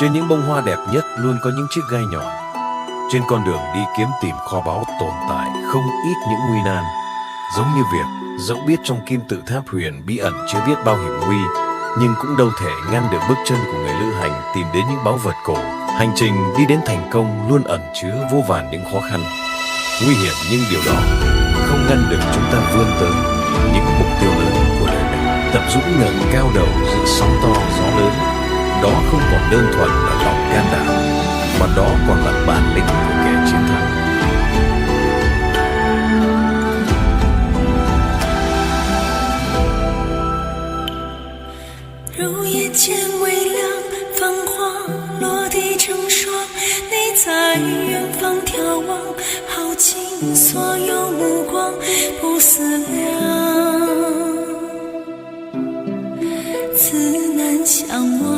Trên những bông hoa đẹp nhất luôn có những chiếc gai nhọn. Trên con đường đi kiếm tìm kho báu tồn tại không ít những nguy nan. Giống như việc dẫu biết trong kim tự tháp huyền bí ẩn chưa biết bao hiểm nguy, nhưng cũng đâu thể ngăn được bước chân của người lữ hành tìm đến những báu vật cổ. Hành trình đi đến thành công luôn ẩn chứa vô vàn những khó khăn, nguy hiểm, nhưng điều đó không ngăn được chúng ta vươn tới những mục tiêu lớn của đời mình. Tập dũng ngẩng cao đầu giữa sóng to gió lớn, đó không còn đơn thuần là lòng can đảm, mà đó còn là bản lĩnh của kẻ chiến thắng. 如夜间微亮，繁花落地成霜。你在远方眺望，耗尽所有目光，不思量，自难相忘。